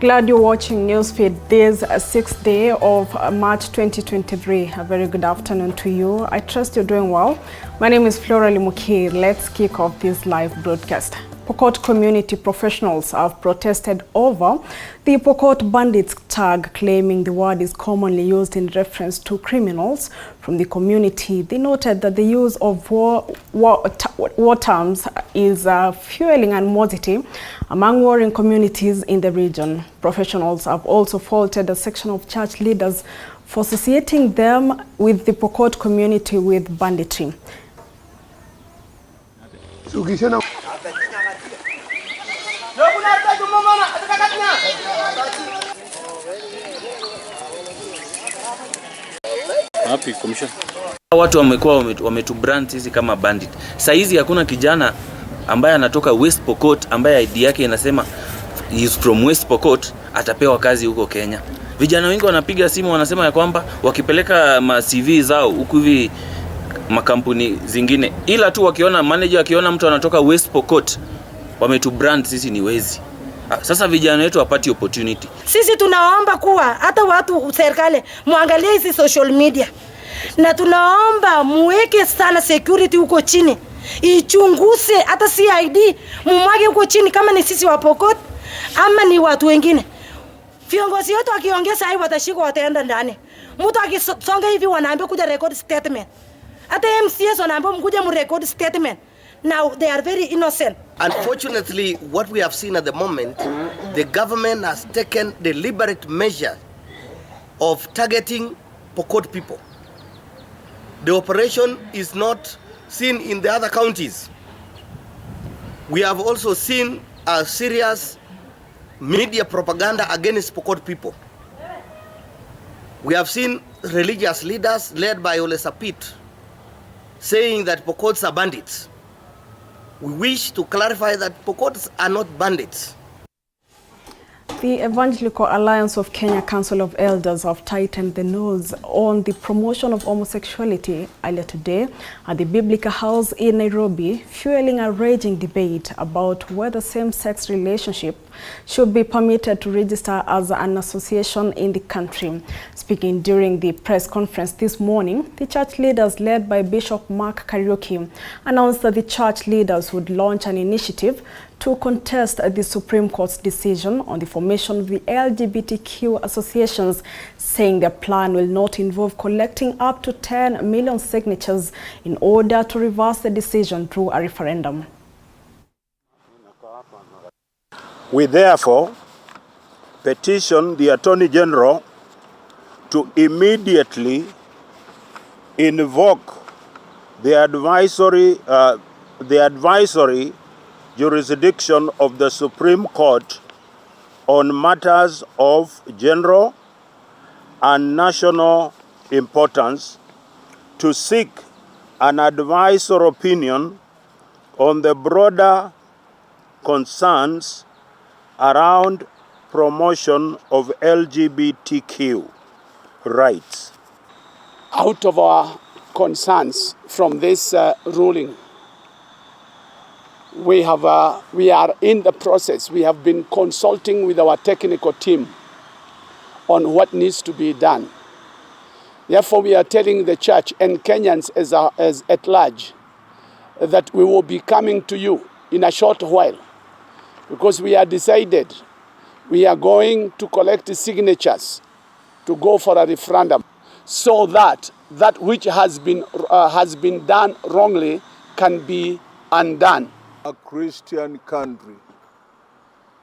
Glad you're watching Newsfeed. This sixth day of March 2023. A very good afternoon to you. I trust you're doing well. My name is Flora Limuki. Let's kick off this live broadcast. Pokot community professionals have protested over the Pokot bandits tag, claiming the word is commonly used in reference to criminals from the community. They noted that the use of war terms is fueling animosity among warring communities in the region. Professionals have also faulted a section of church leaders for associating them with the Pokot community with banditry. Happy commission. Watu wamekuwa wametubrand sisi kama bandit. Sasa hizi hakuna kijana ambaye anatoka West Pokot ambaye ID yake inasema he is from West Pokot atapewa kazi huko Kenya. Vijana wengi wanapiga simu wanasema ya kwamba wakipeleka ma CV zao huku hivi makampuni zingine, ila tu wakiona manager akiona mtu anatoka West Pokot wametubrand sisi ni wezi. Sasa vijana wetu wapati opportunity. Sisi tunaomba kuwa hata watu serikali muangalie hizi social media. Na tunaomba muweke sana security huko chini. Ichunguze hata CID mumwage huko chini kama ni sisi wa Pokot ama ni watu wengine. Viongozi wetu wakiongeza hai watashikwa wataenda ndani. Mtu akisonga hivi wanaambia kuja record statement. Hata MCS wanaambia mkuja mu record statement. Now they are very innocent. Unfortunately, what we have seen at the moment, the government has taken deliberate measure of targeting Pokot people. The operation is not seen in the other counties. We have also seen a serious media propaganda against Pokot people. We have seen religious leaders led by Ole Sapit saying that Pokots are bandits. We wish to clarify that Pokots are not bandits. The Evangelical Alliance of Kenya Council of Elders have tightened the nose on the promotion of homosexuality earlier today at the Biblical House in Nairobi, fueling a raging debate about whether same-sex relationship should be permitted to register as an association in the country. Speaking during the press conference this morning, the church leaders led by Bishop Mark Kariuki announced that the church leaders would launch an initiative to contest the Supreme Court's decision on the formation of the LGBTQ associations, saying their plan will not involve collecting up to 10 million signatures in order to reverse the decision through a referendum. We therefore petition the Attorney General to immediately invoke the advisory jurisdiction of the Supreme Court on matters of general and national importance to seek an advice or opinion on the broader concerns around promotion of LGBTQ rights. Out of our concerns from this ruling, we are in the process. We have been consulting with our technical team on what needs to be done. Therefore, we are telling the church and Kenyans as at large that we will be coming to you in a short while, because we are decided we are going to collect the signatures to go for a referendum, so that that which has been done wrongly can be undone. A Christian country,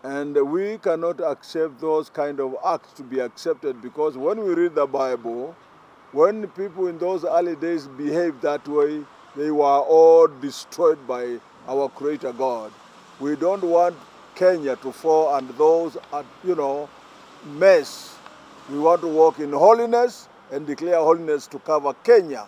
and we cannot accept those kind of acts to be accepted, because when we read the Bible, when people in those early days behaved that way, they were all destroyed by our Creator God. We don't want Kenya to fall under those, mess. We want to walk in holiness and declare holiness to cover Kenya.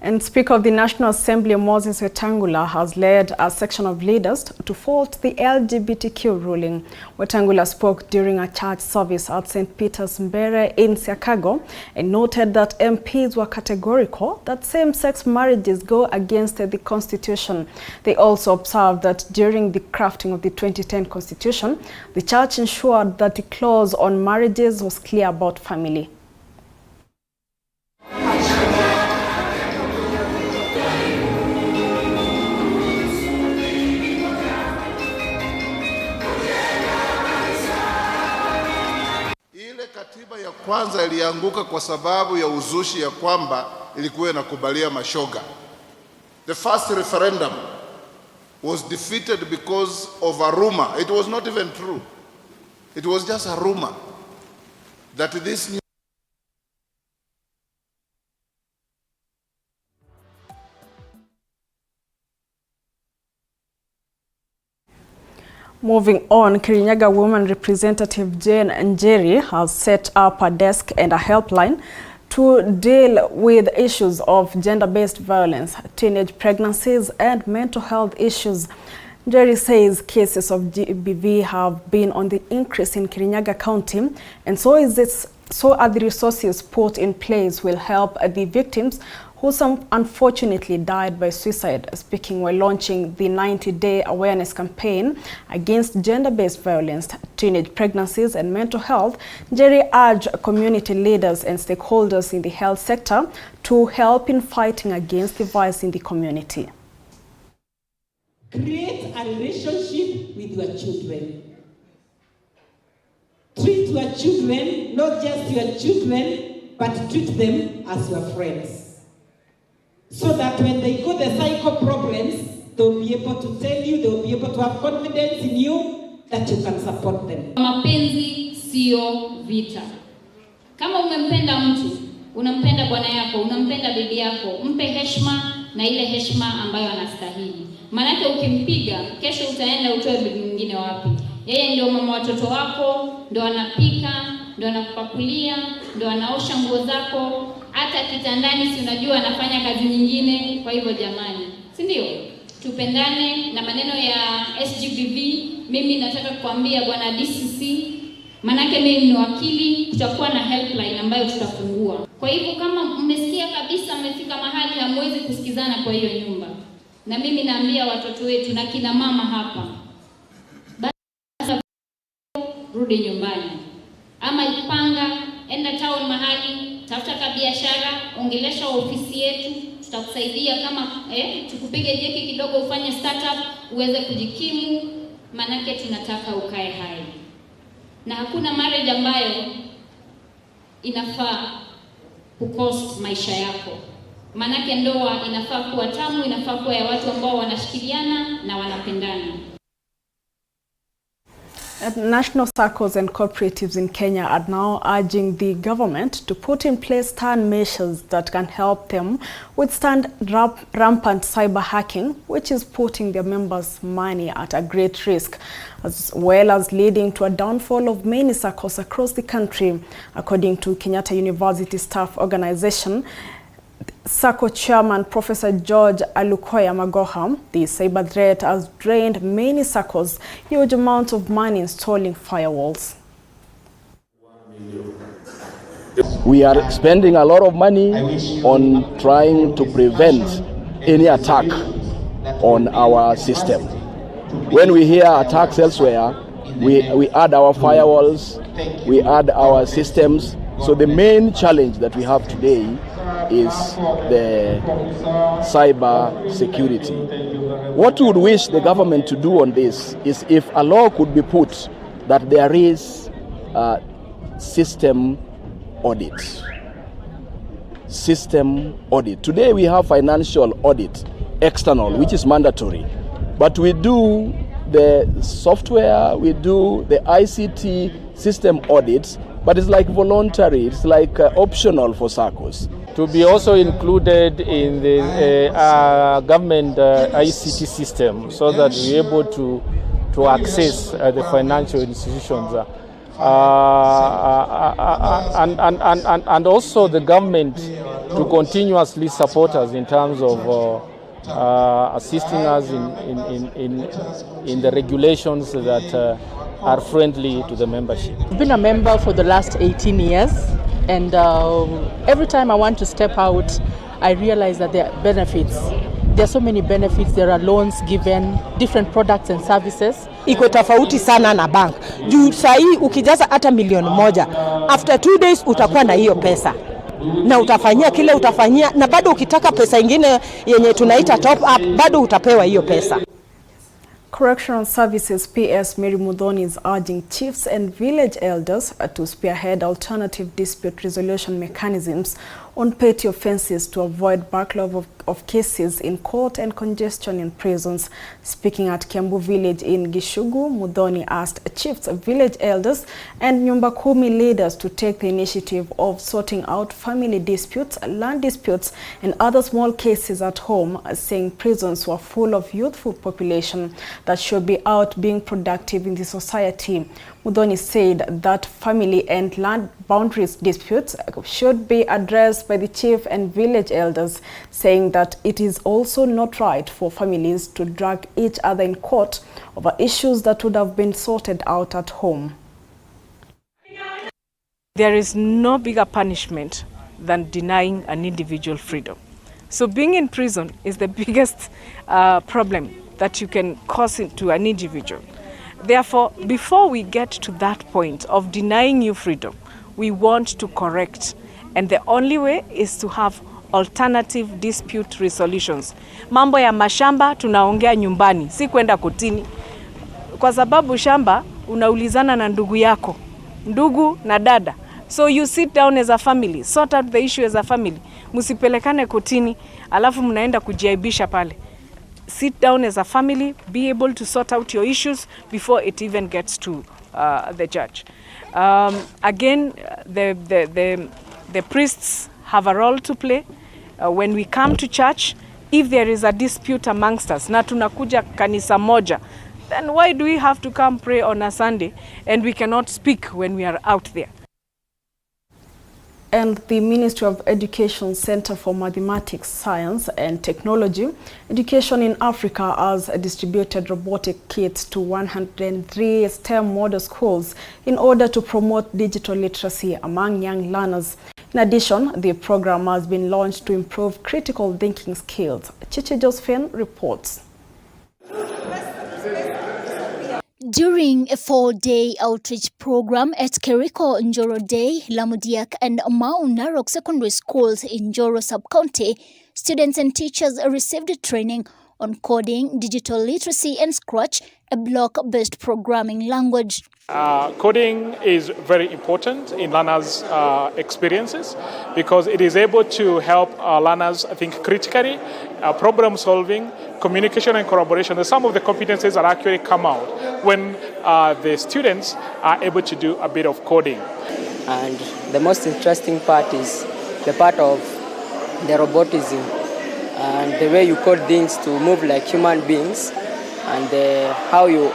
And Speaker of the National Assembly, Moses Wetangula, has led a section of leaders to fault the LGBTQ ruling. Wetangula spoke during a church service at St. Peter's Mbere in Chicago and noted that MPs were categorical that same-sex marriages go against the Constitution. They also observed that during the crafting of the 2010 Constitution, the church ensured that the clause on marriages was clear about family. Katiba ya kwanza ilianguka kwa sababu ya uzushi ya kwamba ilikuwa inakubalia mashoga. The first referendum was defeated because of a rumor. It was not even true. It was just a rumor that this new Moving on, Kirinyaga Women Representative Jane Njeri has set up a desk and a helpline to deal with issues of gender-based violence, teenage pregnancies, and mental health issues. Njeri says cases of GBV have been on the increase in Kirinyaga County, and so are the resources put in place will help the victims who some unfortunately died by suicide. Speaking while launching the 90-day awareness campaign against gender-based violence, teenage pregnancies, and mental health, Njeri urged community leaders and stakeholders in the health sector to help in fighting against the violence in the community. Create a relationship with your children. Treat your children, not just your children, but treat them as your friends. So that when they go the psycho problems, they'll be able to tell you, they'll be able to have confidence in you that you can support them. Mapenzi sio vita. Kama umempenda mtu, unampenda bwana yako, unampenda bibi yako, mpe heshima na ile heshima ambayo anastahili. Maanake ukimpiga, kesho utaenda utoe bibi mwingine wapi? Yeye ndio mama watoto wako, ndio anapika, ndio anakupakulia, ndio anaosha nguo zako. Hata kitandani si unajua anafanya kazi nyingine. Kwa hivyo jamani, si ndio? Tupendane. Na maneno ya SGBV, mimi nataka kuambia bwana DCC, manake mimi ni wakili, tutakuwa na helpline ambayo tutafungua. Kwa hivyo kama mmesikia kabisa mmefika mahali hamwezi kusikizana kwa hiyo nyumba, na mimi naambia watoto wetu na kina mama hapa, basi rudi nyumbani. Ama panga, enda town mahali, tafuta biashara, ongelesha ofisi yetu, tutakusaidia kama tukupige jeki kidogo ufanye startup uweze kujikimu, manake tunataka ukae hai. Na hakuna marriage ambayo inafaa kucost maisha yako. Manake ndoa inafaa kuwa tamu, inafaa kuwa ya watu ambao wanashikiliana na wanapendana. National circles and cooperatives in Kenya are now urging the government to put in place stern measures that can help them withstand rampant cyber hacking, which is putting their members' money at a great risk, as well as leading to a downfall of many circles across the country. According to Kenyatta University Staff Organization, SACCO Chairman Professor George Alukoya Magoha, the cyber threat has drained many SACCOs huge amounts of money installing firewalls. We are spending a lot of money on trying to prevent any attack on our system. When we hear attacks elsewhere, we add our firewalls, we add our systems. So the main challenge that we have today is the cyber security. What we would wish the government to do on this is if a law could be put that there is system audit. System audit. Today we have financial audit, external, which is mandatory. But we do the software, we do the ICT system audits, but it's like voluntary, it's like optional for SACCOs. To be also included in the government ICT system so that we're able to access the financial institutions. And also the government to continuously support us in terms of assisting us in the regulations that are friendly to the membership. I've been a member for the last 18 years, and every time I want to step out, I realize that there are benefits. There are so many benefits. There are loans given, different products and services. Iko tofauti sana na bank. Juu sahi ukijaza hata milioni moja, after 2 days utakuwa na hiyo pesa. Na utafanyia kile utafanyia, na bado ukitaka pesa ingine yenye tunaita top up, bado utapewa hiyo pesa. Correctional Services PS Mary Muthoni is urging chiefs and village elders to spearhead alternative dispute resolution mechanisms on petty offences to avoid backlog of cases in court and congestion in prisons. Speaking at Kiambu village in Gishugu, Muthoni asked chiefs, village elders and Nyumba Kumi leaders to take the initiative of sorting out family disputes, land disputes and other small cases at home, saying prisons were full of youthful population that should be out being productive in the society. Muthoni said that family and land boundaries disputes should be addressed by the chief and village elders, saying that it is also not right for families to drag each other in court over issues that would have been sorted out at home. There is no bigger punishment than denying an individual freedom. So being in prison is the biggest problem that you can cause to an individual. Therefore, before we get to that point of denying you freedom, we want to correct. And the only way is to have alternative dispute resolutions. Mambo ya mashamba tunaongea nyumbani, si kwenda kotini. Kwa sababu shamba unaulizana na ndugu yako, ndugu na dada. So you sit down as a family, sort out the issue as a family. Musipelekane kotini, alafu mnaenda kujiaibisha pale. Sit down as a family, be able to sort out your issues before it even gets to the judge. Again, the priests have a role to play. When we come to church, if there is a dispute amongst us, na tunakuja kanisa moja, then why do we have to come pray on a Sunday and we cannot speak when we are out there? And the Ministry of Education Center for Mathematics, Science and Technology, Education in Africa has distributed robotic kits to 103 STEM model schools in order to promote digital literacy among young learners. In addition, the program has been launched to improve critical thinking skills. Chiche Josephine reports. During a 4-day outreach program at Keriko, Njoro Day, Lamudiak and Mau Narok secondary schools in Njoro sub-county, students and teachers received training on coding, digital literacy and Scratch, a block-based programming language. Coding is very important in learners' experiences because it is able to help learners think critically, problem solving, communication and collaboration. Some of the competencies that actually come out when the students are able to do a bit of coding. And the most interesting part is the part of the robotism and the way you code things to move like human beings and how you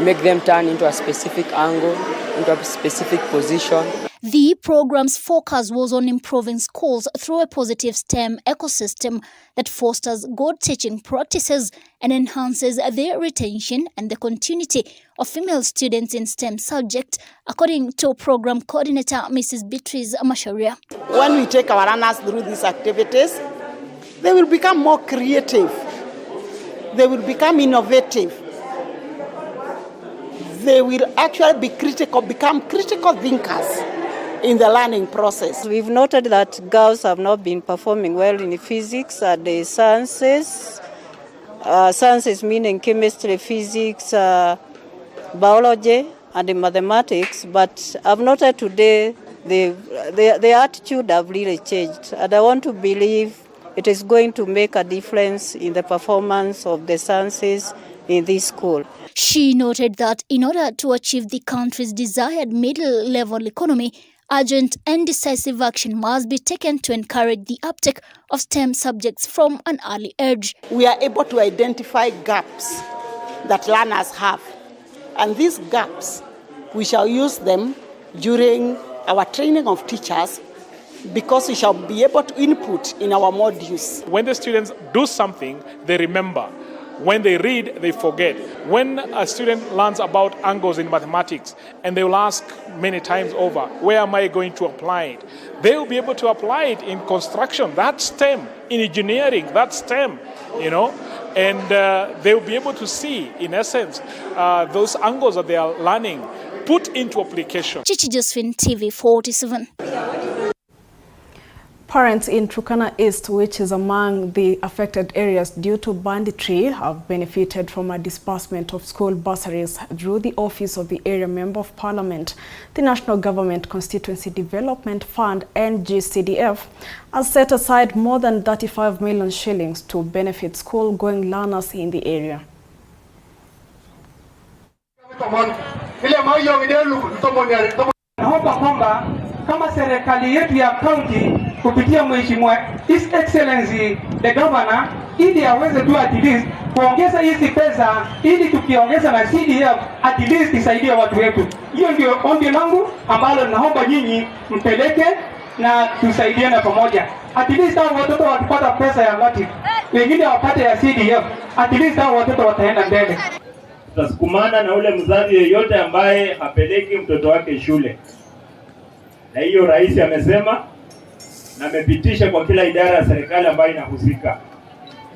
make them turn into a specific angle, into a specific position. The program's focus was on improving schools through a positive STEM ecosystem that fosters good teaching practices and enhances their retention and the continuity of female students in STEM subjects, according to program coordinator Mrs. Beatrice Masharia. When we take our learners through these activities, they will become more creative. They will become innovative. They will actually be critical, become critical thinkers in the learning process. We've noted that girls have not been performing well in physics and the sciences. Sciences meaning chemistry, physics, biology and the mathematics. But I've noted today the attitude have really changed. And I want to believe it is going to make a difference in the performance of the sciences in this school. She noted that in order to achieve the country's desired middle-level economy, urgent and decisive action must be taken to encourage the uptake of STEM subjects from an early age. We are able to identify gaps that learners have. And these gaps, we shall use them during our training of teachers because we shall be able to input in our modules. When the students do something, they remember. When they read, they forget. When a student learns about angles in mathematics, and they will ask many times over, where am I going to apply it? They will be able to apply it in construction, that's STEM, in engineering, that's STEM, you know, and they will be able to see, in essence, those angles that they are learning put into application. Chichi Josephine, TV 47. Parents in Turkana East, which is among the affected areas due to banditry, have benefited from a disbursement of school bursaries through the Office of the Area Member of Parliament. The National Government Constituency Development Fund, NGCDF, has set aside more than 35 million shillings to benefit school-going learners in the area. Naomba kwamba kama serikali yetu ya county kupitia Mheshimiwa His Excellency the Governor, ili aweze tu at least kuongeza hizi pesa, ili tukiongeza na CDF at least isaidie watu wetu. Hiyo ndio ombi langu ambalo naomba nyinyi mpeleke na tusaidiane pamoja. At least hao watoto wakipata pesa ya LATIF, wengine wapate ya CDF, at least hao watoto wataenda mbele. Tutasukumana na ule mzazi yeyote ambaye hapeleki mtoto wake shule. Na hiyo rais amesema na amepitisha kwa kila idara ya serikali ambayo inahusika.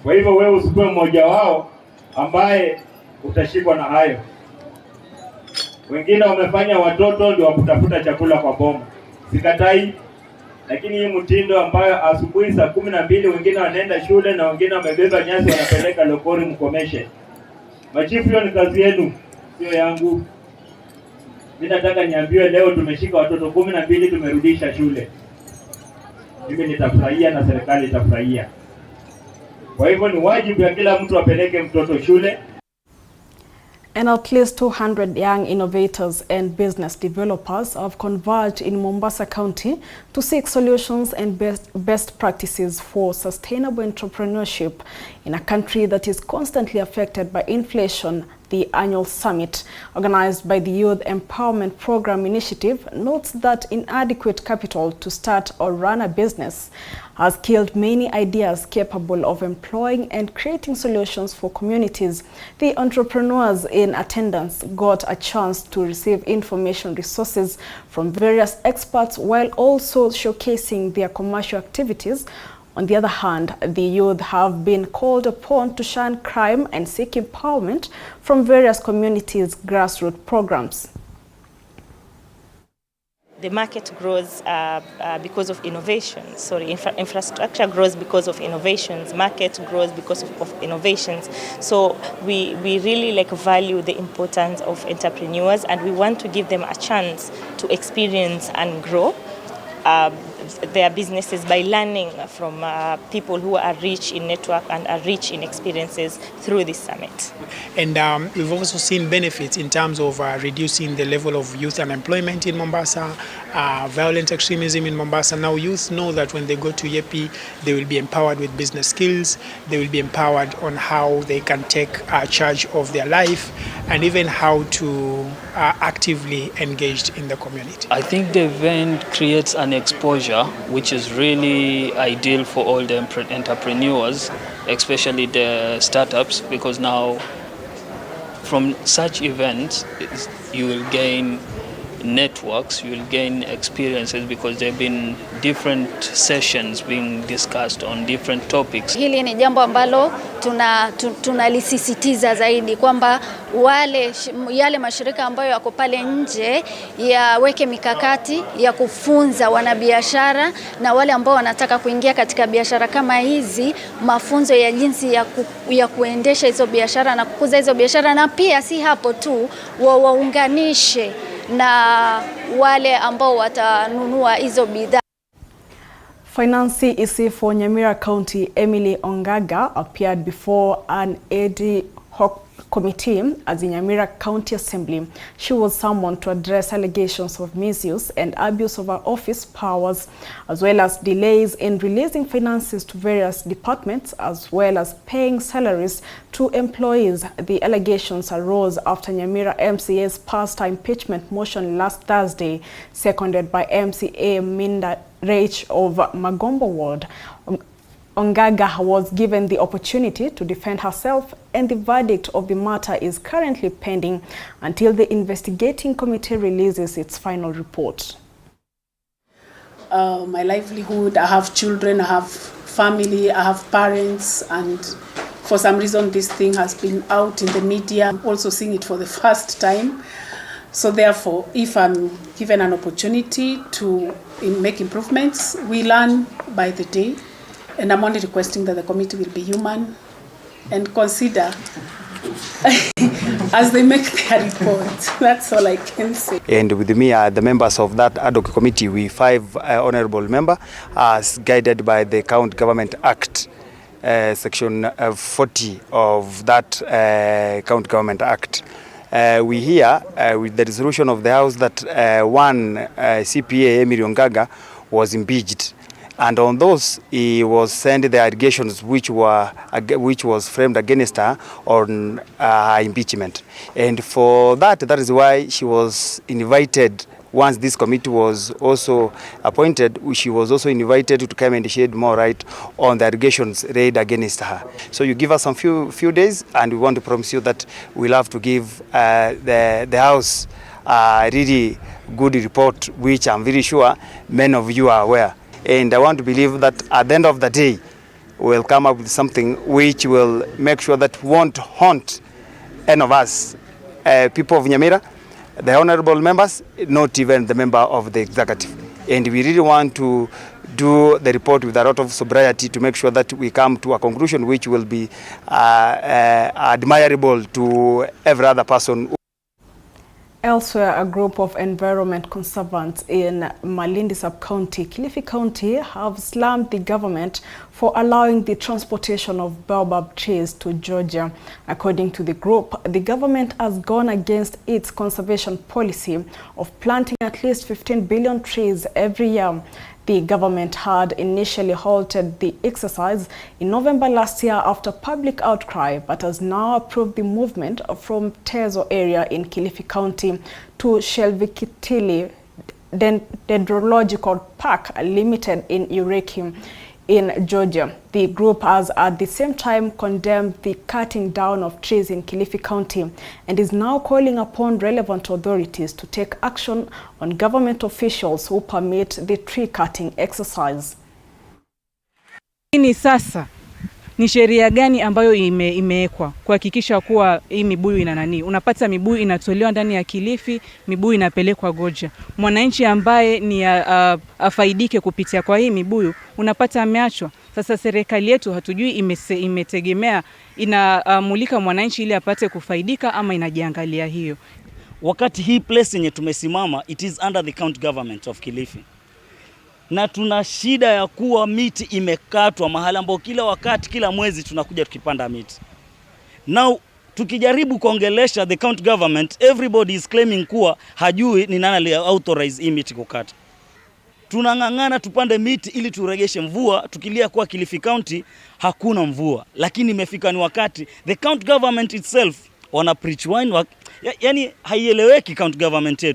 Kwa hivyo wewe usikuwe mmoja wao ambaye utashikwa na hayo. Wengine wamefanya watoto ndio wakutafuta chakula kwa bomu. Sikatai, lakini hii mtindo ambayo asubuhi saa 12 wengine wanaenda shule na wengine wamebeba nyasi wanapeleka lokori mkomeshe. Machifu, hiyo ni kazi yenu, sio yangu. Mimi nataka niambiwe leo tumeshika watoto 12 tumerudisha shule. Mimi nitafurahia na serikali itafurahia. Kwa hivyo ni wajibu ya kila mtu apeleke mtoto shule. And at least 200 young innovators and business developers have converged in Mombasa County to seek solutions and best practices for sustainable entrepreneurship in a country that is constantly affected by inflation. The annual summit, organized by the Youth Empowerment Program Initiative, notes that inadequate capital to start or run a business has killed many ideas capable of employing and creating solutions for communities. The entrepreneurs in attendance got a chance to receive information resources from various experts while also showcasing their commercial activities. On the other hand, the youth have been called upon to shun crime and seek empowerment from various communities' grassroots programs. The market grows because of innovation. Infrastructure grows because of innovations. Market grows because of innovations. So we really value the importance of entrepreneurs, and we want to give them a chance to experience and grow their businesses by learning from people who are rich in network and are rich in experiences through this summit. And we've also seen benefits in terms of reducing the level of youth unemployment in Mombasa, violent extremism in Mombasa. Now youth know that when they go to YEPI, they will be empowered with business skills, they will be empowered on how they can take charge of their life, and even how to actively engage in the community. I think the event creates an exposure which is really ideal for all the entrepreneurs, especially the startups, because now from such events you will gain networks, you will gain experiences, because there have been different sessions being discussed on different topics. Hili ni jambo ambalo tunalisisitiza zaidi kwamba yale mashirika ambayo yako pale nje yaweke mikakati ya kufunza wanabiashara na wale ambao wanataka kuingia katika biashara kama hizi, mafunzo ya jinsi ya kuendesha hizo biashara na kukuza hizo biashara, na pia si hapo tu, waunganishe na wale ambao watanunua hizo bidhaa. Finance EC for Nyamira County, Emily Ongaga, appeared before an ad hoc committee at the Nyamira County Assembly. She was summoned to address allegations of misuse and abuse of her office powers, as well as delays in releasing finances to various departments, as well as paying salaries to employees. The allegations arose after Nyamira MCA's passed her impeachment motion last Thursday, seconded by MCA Reich of Magombo Ward. Ongaga was given the opportunity to defend herself, and the verdict of the matter is currently pending until the investigating committee releases its final report. My livelihood, I have children, I have family, I have parents, and for some reason this thing has been out in the media. I'm also seeing it for the first time. So therefore, if I'm given an opportunity to make improvements, we learn by the day. And I'm only requesting that the committee will be human and consider as they make their report. That's all I can say. And with me are the members of that ad hoc committee. We 5 honorable members, as guided by the County Government Act, section 40 of that County Government Act. We hear with the resolution of the House that one CPA, Emily Ongaga, was impeached. And on those, he was sent the allegations which was framed against her on impeachment. And for that is why she was invited. Once this committee was also appointed, she was also invited to come and shed more light on the allegations laid against her. So you give us some few days, and we want to promise you that we'll have to give the House a really good report, which I'm very sure many of you are aware. And I want to believe that at the end of the day, we'll come up with something which will make sure that won't haunt any of us, people of Nyamira, the honorable members, not even the member of the executive. And we really want to do the report with a lot of sobriety to make sure that we come to a conclusion which will be admirable to every other person. Elsewhere, a group of environment conservants in Malindi Sub-County, Kilifi County, have slammed the government for allowing the transportation of baobab trees to Georgia. According to the group, the government has gone against its conservation policy of planting at least 15 billion trees every year. The government had initially halted the exercise in November last year after public outcry, but has now approved the movement from Tezo area in Kilifi County to Shelvikitili Dendrological Park Limited in Ureki in Georgia. The group has at the same time condemned the cutting down of trees in Kilifi County and is now calling upon relevant authorities to take action on government officials who permit the tree cutting exercise. Ni sasa ni sheria gani ambayo imewekwa kuhakikisha kuwa hii mibuyu ina nani? Unapata mibuyu inatolewa ndani ya Kilifi, mibuyu inapelekwa Georgia. Mwananchi ambaye ni afaidike kupitia kwa hii mibuyu unapata ameachwa. Sasa serikali yetu hatujui imetegemea inamulika mwananchi ili apate kufaidika ama inajiangalia hiyo. Wakati hii place yenye tumesimama, it is under the county government of Kilifi. Na tuna shida ya kuwa miti imekatwa mahali ambapo kila wakati, kila mwezi tunakuja tukipanda miti. Now tukijaribu kuongelesha the county government, everybody is claiming kuwa hajui ni nani ali authorize hii miti kukata. Tunang'ang'ana tupande miti ili turegeshe mvua, tukilia kuwa Kilifi County hakuna mvua. Lakini imefika ni wakati the county government itself wana preach wine, yani haieleweki county government yetu.